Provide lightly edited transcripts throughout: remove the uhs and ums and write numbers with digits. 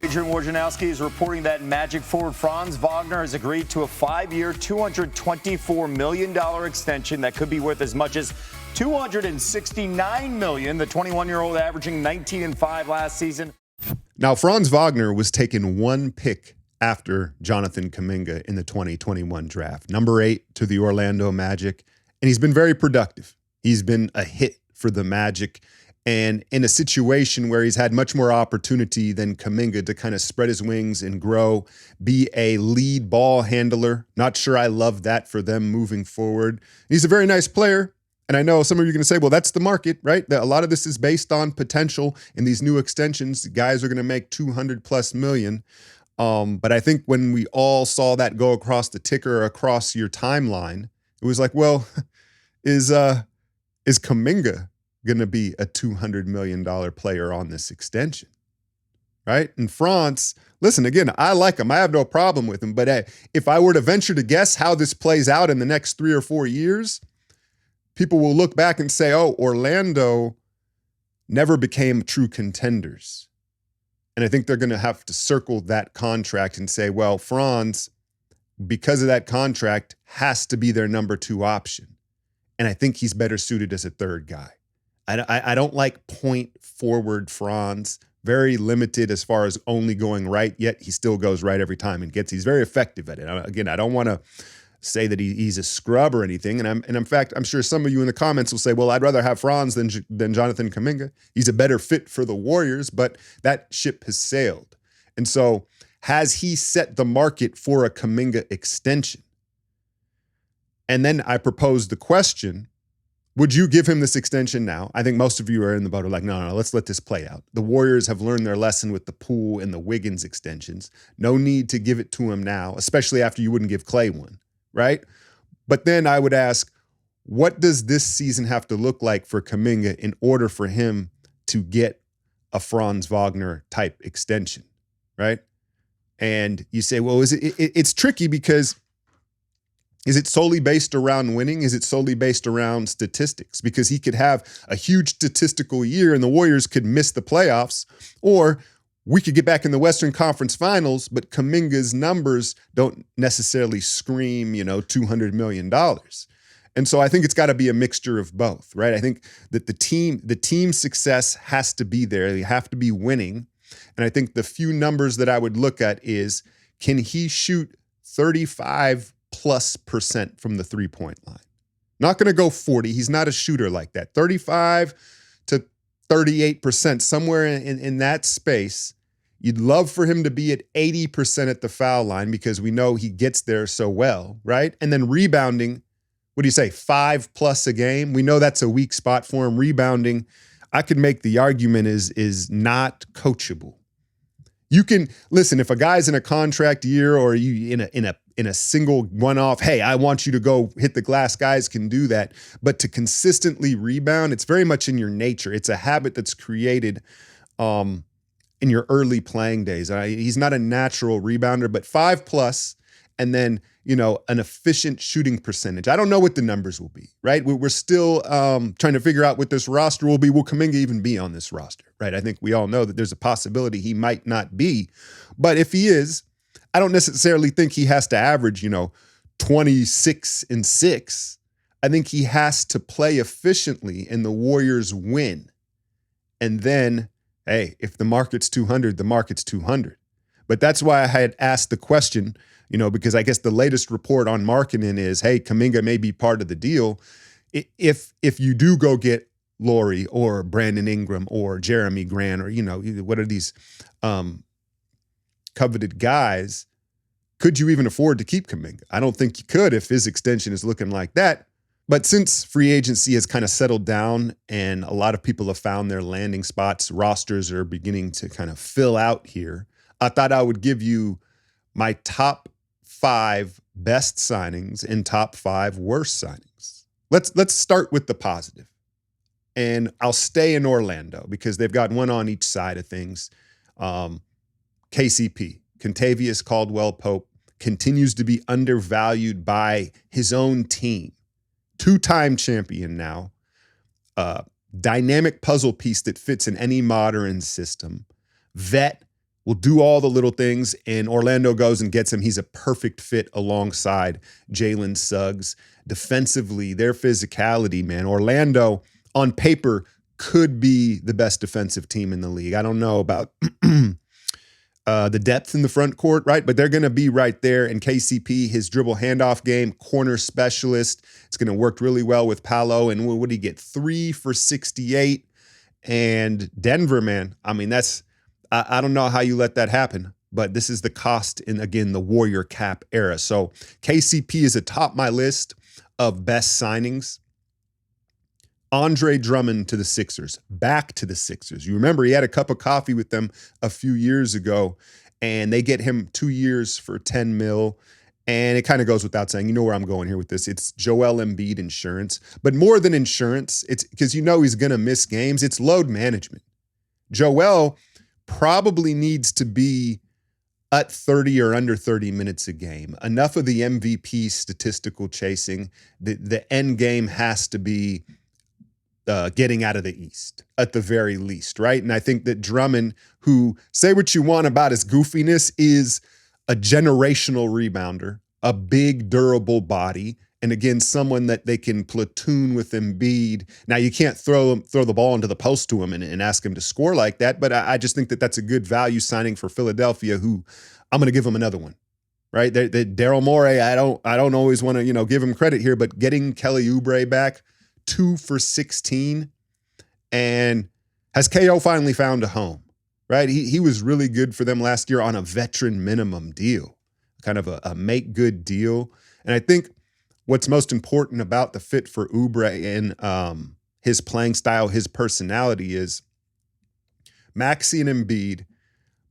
Adrian Wojnarowski is reporting that Magic forward Franz Wagner has agreed to a 5-year, $224 million extension that could be worth as much as $269 million. The 21-year-old averaging 19-5 last season. Now, Franz Wagner was taken one pick after Jonathan Kuminga in the 2021 draft, number 8 to the Orlando Magic, and he's been very productive. He's been a hit for the Magic, and in a situation where he's had much more opportunity than Kuminga to kind of spread his wings and grow, be a lead ball handler. Not sure I love that for them moving forward. He's a very nice player, and I know some of you are going to say, well, that's the market, right? A lot of this is based on potential in these new extensions. Guys are going to make $200+ million. But I think when we all saw that go across the ticker or across your timeline, it was like, well, is Kuminga going to be a $200 million player on this extension, right? And Franz, listen, again, I like him. I have no problem with him. But if I were to venture to guess how this plays out in the next 3 or 4 years, people will look back and say, oh, Orlando never became true contenders. And I think they're going to have to circle that contract and say, well, Franz, because of that contract, has to be their number 2 option. And I think he's better suited as a third guy. I don't like point forward Franz, very limited as far as only going right, yet he still goes right every time and he's very effective at it. Again, I don't want to say that he's a scrub or anything. And in fact, I'm sure some of you in the comments will say, well, I'd rather have Franz than Jonathan Kuminga. He's a better fit for the Warriors, but that ship has sailed. And so has he set the market for a Kuminga extension? And then I proposed the question, would you give him this extension now? I think most of you are in the boat are like, no, let's let this play out. The Warriors have learned their lesson with the Poole and the Wiggins extensions. No need to give it to him now, especially after you wouldn't give Clay one, right? But then I would ask, what does this season have to look like for Kuminga in order for him to get a Franz Wagner type extension, right? And you say, well, it's tricky because is it solely based around winning? Is it solely based around statistics? Because he could have a huge statistical year and the Warriors could miss the playoffs, or we could get back in the Western Conference Finals, but Kuminga's numbers don't necessarily scream, $200 million. And so I think it's got to be a mixture of both, right? I think that the team success has to be there. They have to be winning. And I think the few numbers that I would look at is, can he shoot 35+% from the 3-point line? Not going to go 40. He's not a shooter like that. 35 to 38%, somewhere in that space. You'd love for him to be at 80% at the foul line because we know he gets there so well, right? And then rebounding, what do you say, 5+ a game? We know that's a weak spot for him. Rebounding, I could make the argument is not coachable. You can listen, if a guy's in a contract year or you in a single one-off, hey, I want you to go hit the glass, guys can do that. But to consistently rebound, it's very much in your nature. It's a habit that's created in your early playing days. He's not a natural rebounder, but 5+, and then, an efficient shooting percentage. I don't know what the numbers will be, right? We're still trying to figure out what this roster will be. Will Kuminga even be on this roster, right? I think we all know that there's a possibility he might not be. But if he is, I don't necessarily think he has to average, 26 and 6. I think he has to play efficiently and the Warriors win. And then, hey, if the market's 200, the market's 200. But that's why I had asked the question, because I guess the latest report on marketing is, hey, Kuminga may be part of the deal. If you do go get Laurie or Brandon Ingram or Jeremy Grant or, what are these coveted guys, could you even afford to keep Kuminga? I don't think you could if his extension is looking like that. But since free agency has kind of settled down and a lot of people have found their landing spots, rosters are beginning to kind of fill out here, I thought I would give you my top 5 best signings and top 5 worst signings. Let's start with the positive. And I'll stay in Orlando because they've got one on each side of things. KCP, Kentavious Caldwell-Pope, continues to be undervalued by his own team. 2-time champion now. Dynamic puzzle piece that fits in any modern system. Vet, will do all the little things, and Orlando goes and gets him. He's a perfect fit alongside Jalen Suggs. Defensively, their physicality, man. Orlando, on paper, could be the best defensive team in the league. I don't know about the depth in the front court, right? But they're going to be right there. And KCP, his dribble handoff game, corner specialist, it's going to work really well with Paolo. And what did he get? 3 for 68. And Denver, man, I mean, I don't know how you let that happen, but this is the cost in, again, the Warrior Cap era. So KCP is atop my list of best signings. Andre Drummond to the Sixers, back to the Sixers. You remember he had a cup of coffee with them a few years ago, and they get him 2 years for $10 million. And it kind of goes without saying, you know where I'm going here with this. It's Joel Embiid insurance, but more than insurance, it's because you know he's going to miss games. It's load management. Joel probably needs to be at 30 or under 30 minutes a game. Enough of the MVP statistical chasing. The end game has to be getting out of the East at the very least, right? And I think that Drummond, who, say what you want about his goofiness, is a generational rebounder, a big, durable body, and again, someone that they can platoon with Embiid. Now, you can't throw the ball into the post to him and ask him to score like that, but I just think that that's a good value signing for Philadelphia, who I'm going to give him another one, right? Daryl Morey, I don't always want to give him credit here, but getting Kelly Oubre back, 2 for 16, and has KO finally found a home, right? He was really good for them last year on a veteran minimum deal, kind of a make good deal. And I think what's most important about the fit for Oubre and his playing style, his personality, is Maxey and Embiid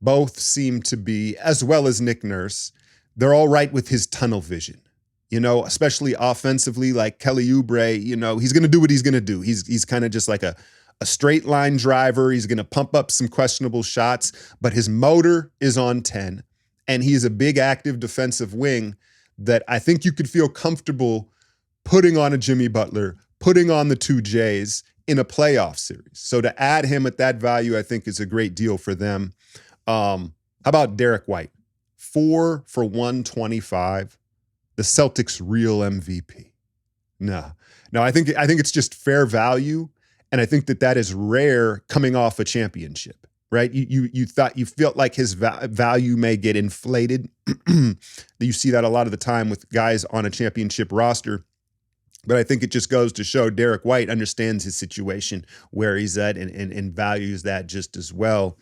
both seem to be, as well as Nick Nurse, they're all right with his tunnel vision. Especially offensively, like Kelly Oubre, he's going to do what he's going to do. He's kind of just like a straight line driver. He's going to pump up some questionable shots, but his motor is on 10, and he's a big active defensive wing that I think you could feel comfortable putting on a Jimmy Butler, putting on the 2 J's in a playoff series. So to add him at that value, I think is a great deal for them. How about Derek White? 4 for 125. The Celtics' real MVP. No, I think it's just fair value, and I think that is rare coming off a championship, right? You felt like his value may get inflated. You see that a lot of the time with guys on a championship roster, but I think it just goes to show Derek White understands his situation, where he's at, and values that just as well.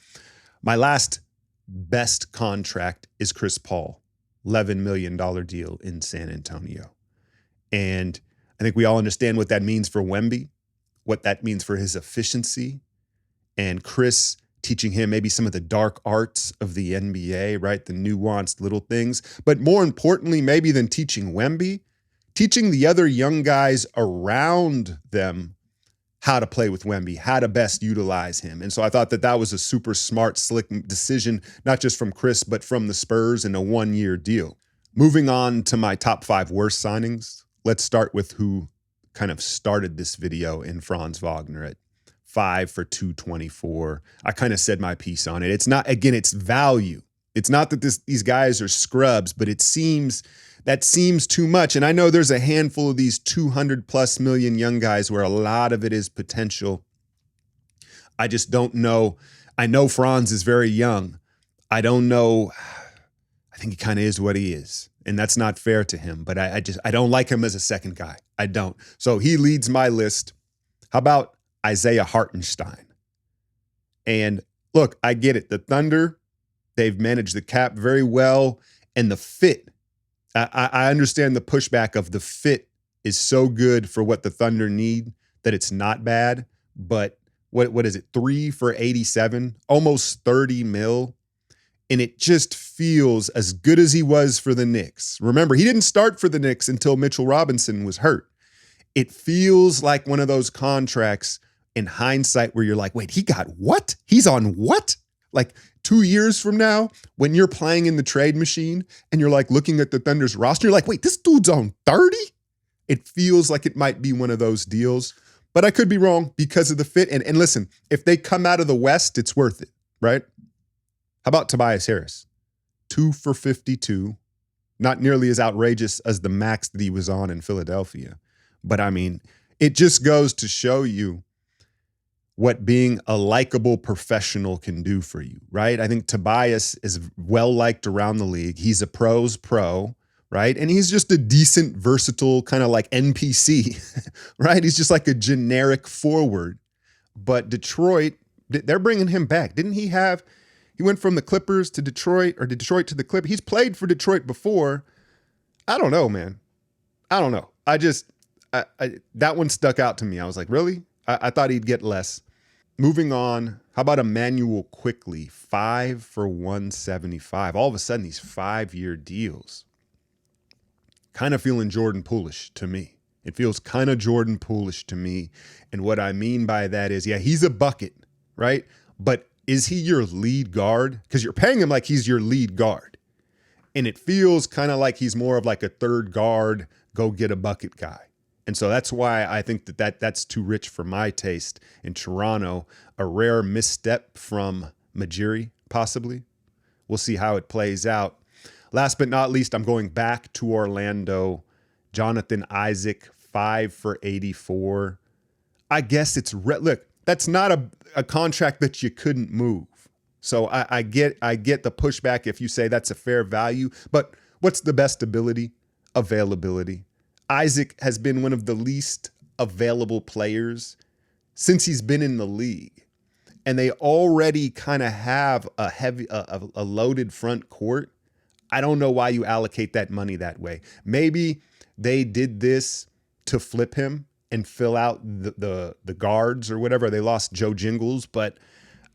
My last best contract is Chris Paul. $11 million deal in San Antonio. And I think we all understand what that means for Wemby, what that means for his efficiency, and Chris teaching him maybe some of the dark arts of the NBA, right? The nuanced little things. But more importantly, maybe than teaching Wemby, teaching the other young guys around them how to play with Wemby, how to best utilize him. And so I thought that was a super smart, slick decision, not just from Chris, but from the Spurs, in a 1-year deal. Moving on to my top 5 worst signings, let's start with who kind of started this video in Franz Wagner at 5 for 224. I kind of said my piece on it. It's not, again, it's value. It's not that these guys are scrubs, but that seems too much. And I know there's a handful of these 200+ million young guys where a lot of it is potential. I just don't know. I know Franz is very young. I don't know. I think he kind of is what he is. And that's not fair to him. But I don't like him as a second guy. I don't. So he leads my list. How about Isaiah Hartenstein? And look, I get it. The Thunder, they've managed the cap very well. And the fit, I understand the pushback of the fit is so good for what the Thunder need that it's not bad. But what is it? 3 for 87, almost 30 mil. And it just feels as good as he was for the Knicks. Remember, he didn't start for the Knicks until Mitchell Robinson was hurt. It feels like one of those contracts in hindsight where you're like, wait, he got what? He's on what? Like 2 years from now, when you're playing in the trade machine and you're like looking at the Thunder's roster, you're like, wait, this dude's on 30? It feels like it might be one of those deals, but I could be wrong because of the fit. And listen, if they come out of the West, it's worth it, right? How about Tobias Harris? 2 for 52. Not nearly as outrageous as the max that he was on in Philadelphia. But I mean, it just goes to show you what being a likable professional can do for you, right? I think Tobias is well liked around the league. He's a pro's pro, right? And he's just a decent, versatile kind of like NPC, right? He's just like a generic forward. But Detroit, they're bringing him back. Didn't he went from the Clippers to Detroit, or Detroit to the Clippers. He's played for Detroit before. I don't know, man. I don't know. That one stuck out to me. I was like, really? I thought he'd get less. Moving on, how about Emmanuel Quickly? 5 for 175. All of a sudden, these 5-year deals. Kind of feeling Jordan Poolish to me. It feels kind of Jordan Poolish to me. And what I mean by that is, yeah, he's a bucket, right? But is he your lead guard? Because you're paying him like he's your lead guard. And it feels kind of like he's more of like a third guard, go get a bucket guy. And so that's why I think that's too rich for my taste in Toronto. A rare misstep from Majiri, possibly. We'll see how it plays out. Last but not least, I'm going back to Orlando. Jonathan Isaac, 5 for 84. I guess look, that's not a contract that you couldn't move. So I get the pushback if you say that's a fair value. But what's the best availability? Isaac has been one of the least available players since he's been in the league. And they already kind of have a loaded front court. I don't know why you allocate that money that way. Maybe they did this to flip him and fill out the guards or whatever. They lost Joe Jingles, but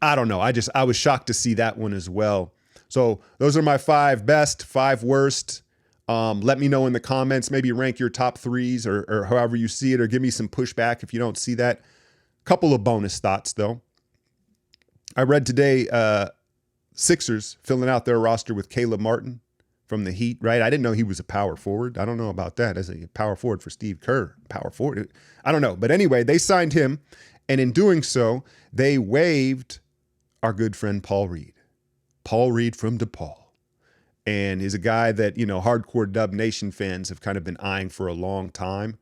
I don't know. I was shocked to see that one as well. So those are my 5 best, 5 worst. Let me know in the comments. Maybe rank your top 3s or however you see it, or give me some pushback if you don't see that. Couple of bonus thoughts, though. I read today Sixers filling out their roster with Caleb Martin from the Heat, right? I didn't know he was a power forward. I don't know about that. As a power forward for Steve Kerr, power forward. I don't know. But anyway, they signed him. And in doing so, they waived our good friend Paul Reed. Paul Reed from DePaul. And is a guy that, hardcore Dub Nation fans have kind of been eyeing for a long time.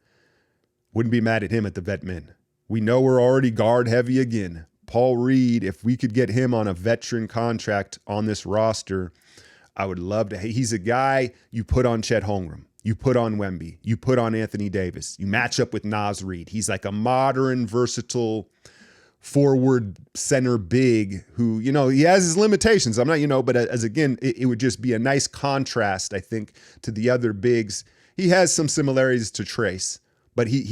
Wouldn't be mad at him at the vet min. We know we're already guard heavy again. Paul Reed, if we could get him on a veteran contract on this roster, I would love to. He's a guy you put on Chet Holmgren. You put on Wemby. You put on Anthony Davis. You match up with Naz Reid. He's like a modern, versatile forward center big who, he has his limitations. I'm not, but it would just be a nice contrast, I think, to the other bigs. He has some similarities to Trace, but he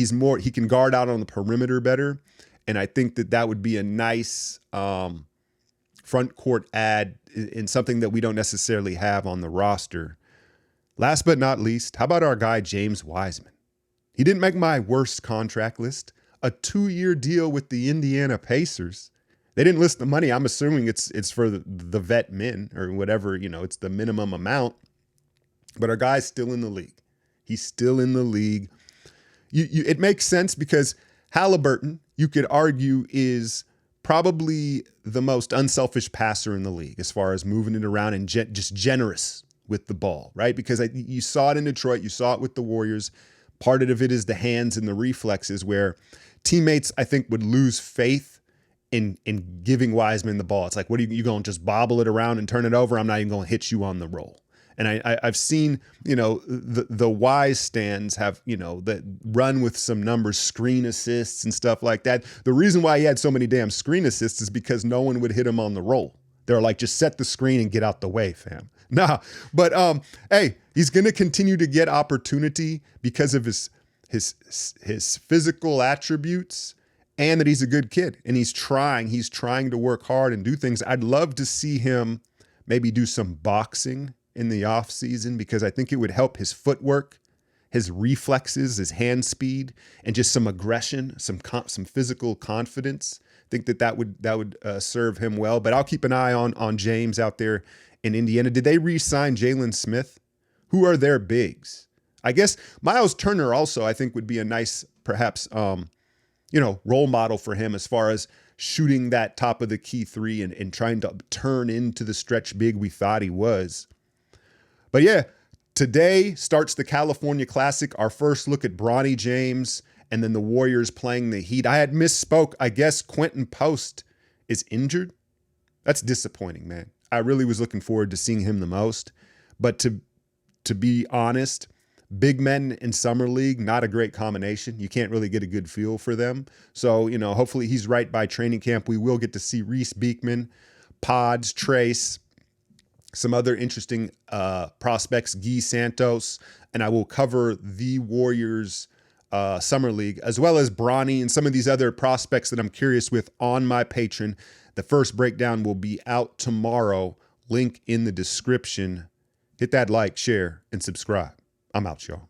can guard out on the perimeter better. And I think that would be a nice front court add in something that we don't necessarily have on the roster. Last but not least, how about our guy, James Wiseman? He didn't make my worst contract list. A 2-year deal with the Indiana Pacers. They didn't list the money. I'm assuming it's for the vet min or whatever, it's the minimum amount. But our guy's still in the league. He's still in the league. It makes sense because Halliburton, you could argue, is probably the most unselfish passer in the league as far as moving it around and just generous with the ball, right? Because you saw it in Detroit. You saw it with the Warriors. Part of it is the hands and the reflexes where teammates, I think, would lose faith in giving Wiseman the ball. It's like, what are you going to just bobble it around and turn it over? I'm not even going to hit you on the roll. And I've seen, the Wise stands have, that run with some numbers, screen assists and stuff like that. The reason why he had so many damn screen assists is because no one would hit him on the roll. They're like, just set the screen and get out the way, fam. Nah, but hey, he's going to continue to get opportunity because of his physical attributes and that he's a good kid and he's trying to work hard and do things. I'd love to see him maybe do some boxing in the off season because I think it would help his footwork, his reflexes, his hand speed, and just some aggression, some physical confidence. I think that would serve him well. But I'll keep an eye on James out there in Indiana. Did they re-sign Jalen Smith? Who are their bigs? I guess Miles Turner also, I think, would be a nice, perhaps, role model for him as far as shooting that top of the key three and trying to turn into the stretch big we thought he was. But yeah, today starts the California Classic, our first look at Bronny James and then the Warriors playing the Heat. I had misspoke. I guess Quentin Post is injured. That's disappointing, man. I really was looking forward to seeing him the most. But to be honest, big men in Summer League, not a great combination. You can't really get a good feel for them. So, hopefully he's right by training camp. We will get to see Reese Beekman, Pods, Trace, some other interesting prospects, Guy Santos, and I will cover the Warriors Summer League, as well as Bronny and some of these other prospects that I'm curious with on my Patreon. The first breakdown will be out tomorrow. Link in the description. Hit that like, share, and subscribe. I'm out, y'all.